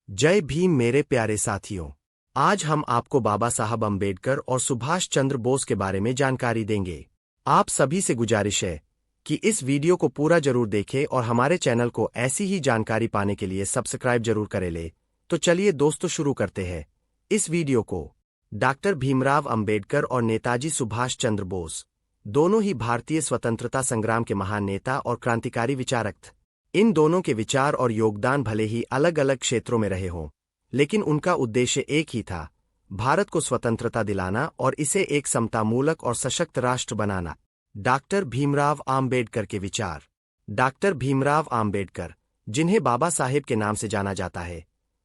जय भीम मेरे प्यारे साथियों। आज हम आपको बाबा साहब अम्बेडकर और सुभाष चंद्र बोस के बारे में जानकारी देंगे। आप सभी से गुजारिश है कि इस वीडियो को पूरा जरूर देखें और हमारे चैनल को ऐसी ही जानकारी पाने के लिए सब्सक्राइब जरूर करें। तो चलिए दोस्तों शुरू करते हैं इस वीडियो को। डॉक्टर भीमराव अम्बेडकर और नेताजी सुभाष चंद्र बोस दोनों ही भारतीय स्वतंत्रता संग्राम के महान नेता और क्रांतिकारी विचारक थे। इन दोनों के विचार और योगदान भले ही अलग अलग क्षेत्रों में रहे हों, लेकिन उनका उद्देश्य एक ही था, भारत को स्वतंत्रता दिलाना और इसे एक समतामूलक और सशक्त राष्ट्र बनाना। डॉक्टर भीमराव आम्बेडकर के विचार। डॉक्टर भीमराव आम्बेडकर, जिन्हें बाबा साहेब के नाम से जाना जाता है,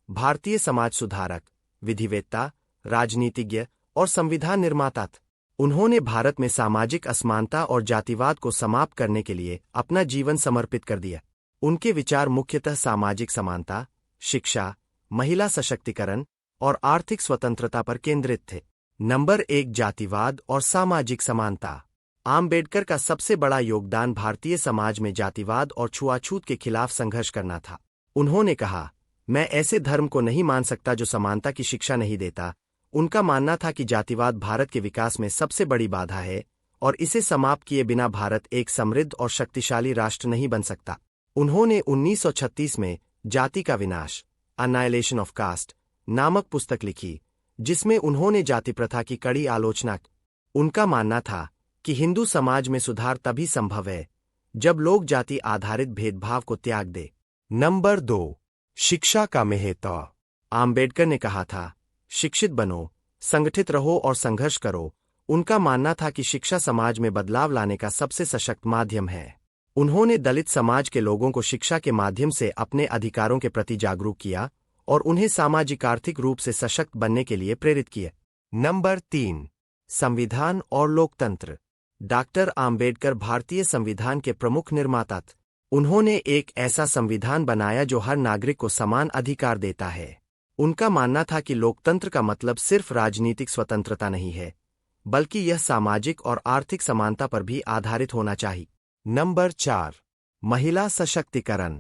भारतीय समाज सुधारक, विधिवेत्ता, राजनीतिज्ञ और संविधान निर्माता थे। उन्होंने भारत में सामाजिक असमानता और जातिवाद को समाप्त करने के लिए अपना जीवन समर्पित कर दिया। उनके विचार मुख्यतः सामाजिक समानता, शिक्षा, महिला सशक्तिकरण और आर्थिक स्वतंत्रता पर केंद्रित थे। नंबर 1, जातिवाद और सामाजिक समानता। आम्बेडकर का सबसे बड़ा योगदान भारतीय समाज में जातिवाद और छुआछूत के खिलाफ संघर्ष करना था। उन्होंने कहा, मैं ऐसे धर्म को नहीं मान सकता जो समानता की शिक्षा नहीं देता। उनका मानना था कि जातिवाद भारत के विकास में सबसे बड़ी बाधा है और इसे समाप्त किए बिना भारत एक समृद्ध और शक्तिशाली राष्ट्र नहीं बन सकता। उन्होंने 1936 में जाति का विनाश, अनाइलेशन ऑफ कास्ट नामक पुस्तक लिखी, जिसमें उन्होंने जाति प्रथा की कड़ी आलोचना की। उनका मानना था कि हिंदू समाज में सुधार तभी संभव है जब लोग जाति आधारित भेदभाव को त्याग दे। नंबर 2, शिक्षा का महत्व। आम्बेडकर ने कहा था, शिक्षित बनो, संगठित रहो और संघर्ष करो। उनका मानना था कि शिक्षा समाज में बदलाव लाने का सबसे सशक्त माध्यम है। उन्होंने दलित समाज के लोगों को शिक्षा के माध्यम से अपने अधिकारों के प्रति जागरूक किया और उन्हें सामाजिक आर्थिक रूप से सशक्त बनने के लिए प्रेरित किया। नंबर 3, संविधान और लोकतंत्र। डॉक्टर आम्बेडकर भारतीय संविधान के प्रमुख निर्माता थे। उन्होंने एक ऐसा संविधान बनाया जो हर नागरिक को समान अधिकार देता है। उनका मानना था कि लोकतंत्र का मतलब सिर्फ राजनीतिक स्वतंत्रता नहीं है, बल्कि यह सामाजिक और आर्थिक समानता पर भी आधारित होना चाहिए। नंबर 4, महिला सशक्तिकरण।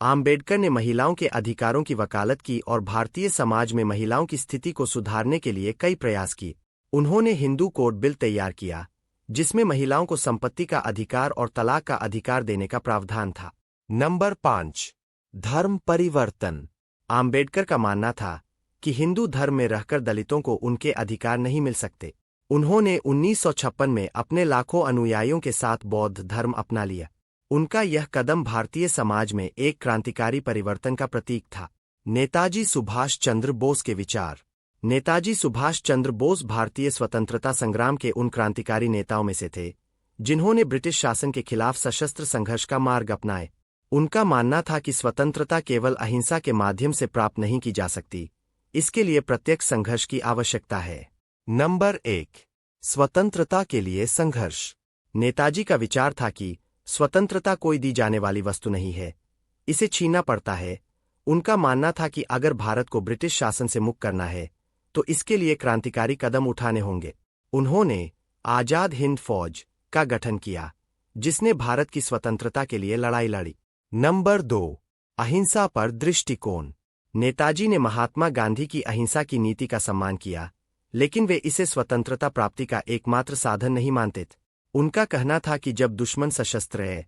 आम्बेडकर ने महिलाओं के अधिकारों की वकालत की और भारतीय समाज में महिलाओं की स्थिति को सुधारने के लिए कई प्रयास किए। उन्होंने हिंदू कोड बिल तैयार किया, जिसमें महिलाओं को संपत्ति का अधिकार और तलाक का अधिकार देने का प्रावधान था। नंबर 5, धर्म परिवर्तन। आम्बेडकर का मानना था कि हिंदू धर्म में रहकर दलितों को उनके अधिकार नहीं मिल सकते। उन्होंने 1956 में अपने लाखों अनुयायियों के साथ बौद्ध धर्म अपना लिया। उनका यह कदम भारतीय समाज में एक क्रांतिकारी परिवर्तन का प्रतीक था। नेताजी सुभाष चंद्र बोस के विचार। नेताजी सुभाष चंद्र बोस भारतीय स्वतंत्रता संग्राम के उन क्रांतिकारी नेताओं में से थे जिन्होंने ब्रिटिश शासन के खिलाफ सशस्त्र संघर्ष का मार्ग अपनाए। उनका मानना था कि स्वतंत्रता केवल अहिंसा के माध्यम से प्राप्त नहीं की जा सकती, इसके लिए प्रत्यक्ष संघर्ष की आवश्यकता है। नंबर 1, स्वतंत्रता के लिए संघर्ष। नेताजी का विचार था कि स्वतंत्रता कोई दी जाने वाली वस्तु नहीं है, इसे छीनना पड़ता है। उनका मानना था कि अगर भारत को ब्रिटिश शासन से मुक्त करना है तो इसके लिए क्रांतिकारी कदम उठाने होंगे। उन्होंने आजाद हिंद फौज का गठन किया, जिसने भारत की स्वतंत्रता के लिए लड़ाई लड़ी। नंबर 2, अहिंसा पर दृष्टिकोण। नेताजी ने महात्मा गांधी की अहिंसा की नीति का सम्मान किया, लेकिन वे इसे स्वतंत्रता प्राप्ति का एकमात्र साधन नहीं मानते थे। उनका कहना था कि जब दुश्मन सशस्त्र है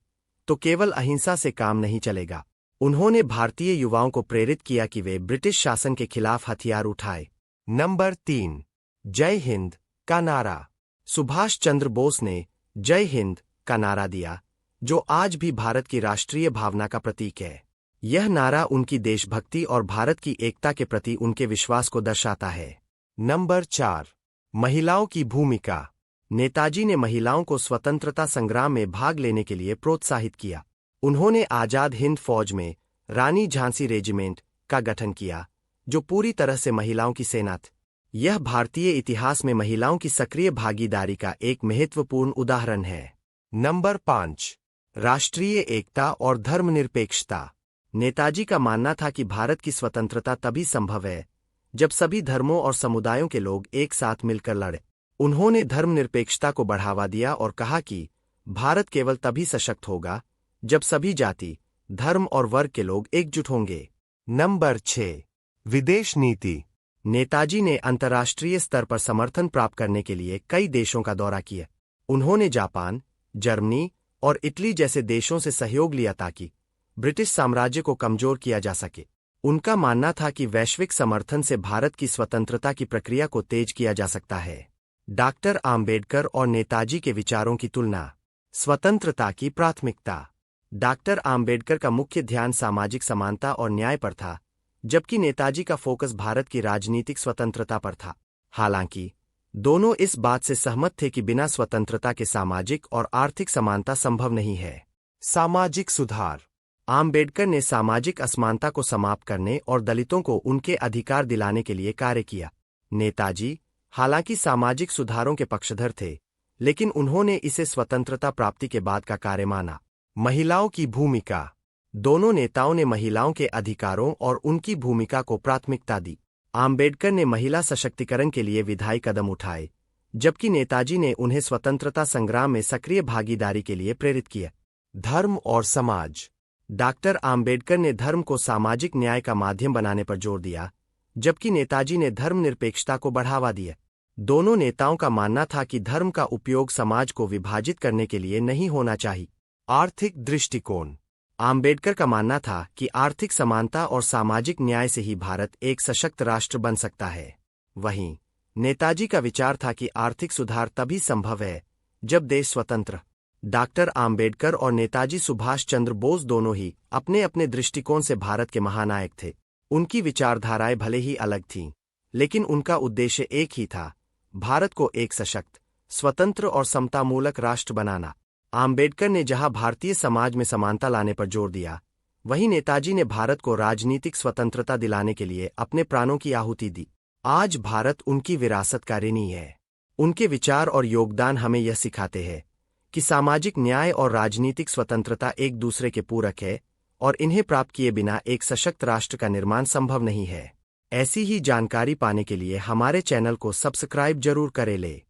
तो केवल अहिंसा से काम नहीं चलेगा। उन्होंने भारतीय युवाओं को प्रेरित किया कि वे ब्रिटिश शासन के खिलाफ हथियार उठाए। नंबर 3, जय हिंद का नारा। सुभाष चंद्र बोस ने जय हिंद का नारा दिया, जो आज भी भारत की राष्ट्रीय भावना का प्रतीक है। यह नारा उनकी देशभक्ति और भारत की एकता के प्रति उनके विश्वास को दर्शाता है। नंबर 4, महिलाओं की भूमिका। नेताजी ने महिलाओं को स्वतंत्रता संग्राम में भाग लेने के लिए प्रोत्साहित किया। उन्होंने आजाद हिंद फौज में रानी झांसी रेजिमेंट का गठन किया, जो पूरी तरह से महिलाओं की सेना थी। यह भारतीय इतिहास में महिलाओं की सक्रिय भागीदारी का एक महत्वपूर्ण उदाहरण है। नंबर 5, राष्ट्रीय एकता और धर्मनिरपेक्षता। नेताजी का मानना था कि भारत की स्वतंत्रता तभी संभव है जब सभी धर्मों और समुदायों के लोग एक साथ मिलकर लड़े। उन्होंने धर्मनिरपेक्षता को बढ़ावा दिया और कहा कि भारत केवल तभी सशक्त होगा जब सभी जाति, धर्म और वर्ग के लोग एकजुट होंगे। नंबर 6, विदेश नीति। नेताजी ने अंतर्राष्ट्रीय स्तर पर समर्थन प्राप्त करने के लिए कई देशों का दौरा किया। उन्होंने जापान, जर्मनी और इटली जैसे देशों से सहयोग लिया ताकि ब्रिटिश साम्राज्य को कमजोर किया जा सके। उनका मानना था कि वैश्विक समर्थन से भारत की स्वतंत्रता की प्रक्रिया को तेज किया जा सकता है। डॉक्टर आम्बेडकर और नेताजी के विचारों की तुलना। स्वतंत्रता की प्राथमिकता। डॉक्टर आम्बेडकर का मुख्य ध्यान सामाजिक समानता और न्याय पर था, जबकि नेताजी का फोकस भारत की राजनीतिक स्वतंत्रता पर था। हालांकि दोनों इस बात से सहमत थे कि बिना स्वतंत्रता के सामाजिक और आर्थिक समानता संभव नहीं है। सामाजिक सुधार। आम्बेडकर ने सामाजिक असमानता को समाप्त करने और दलितों को उनके अधिकार दिलाने के लिए कार्य किया। नेताजी हालांकि सामाजिक सुधारों के पक्षधर थे, लेकिन उन्होंने इसे स्वतंत्रता प्राप्ति के बाद का कार्य माना। महिलाओं की भूमिका। दोनों नेताओं ने महिलाओं के अधिकारों और उनकी भूमिका को प्राथमिकता दी। आम्बेडकर ने महिला सशक्तिकरण के लिए विधायी कदम उठाए, जबकि नेताजी ने उन्हें स्वतंत्रता संग्राम में सक्रिय भागीदारी के लिए प्रेरित किया। धर्म और समाज। डॉक्टर आम्बेडकर ने धर्म को सामाजिक न्याय का माध्यम बनाने पर जोर दिया, जबकि नेताजी ने धर्मनिरपेक्षता को बढ़ावा दिया। दोनों नेताओं का मानना था कि धर्म का उपयोग समाज को विभाजित करने के लिए नहीं होना चाहिए। आर्थिक दृष्टिकोण। आम्बेडकर का मानना था कि आर्थिक समानता और सामाजिक न्याय से ही भारत एक सशक्त राष्ट्र बन सकता है। वहीं नेताजी का विचार था कि आर्थिक सुधार तभी संभव है जब देश स्वतंत्र। डॉक्टर आम्बेडकर और नेताजी सुभाष चंद्र बोस दोनों ही अपने अपने दृष्टिकोण से भारत के महानायक थे। उनकी विचारधाराएं भले ही अलग थीं, लेकिन उनका उद्देश्य एक ही था, भारत को एक सशक्त, स्वतंत्र और समतामूलक राष्ट्र बनाना। आम्बेडकर ने जहां भारतीय समाज में समानता लाने पर जोर दिया, वहीं नेताजी ने भारत को राजनीतिक स्वतंत्रता दिलाने के लिए अपने प्राणों की आहुति दी। आज भारत उनकी विरासत का ऋणी है। उनके विचार और योगदान हमें यह सिखाते हैं कि सामाजिक न्याय और राजनीतिक स्वतंत्रता एक दूसरे के पूरक है और इन्हें प्राप्त किए बिना एक सशक्त राष्ट्र का निर्माण संभव नहीं है। ऐसी ही जानकारी पाने के लिए हमारे चैनल को सब्सक्राइब जरूर करें ले।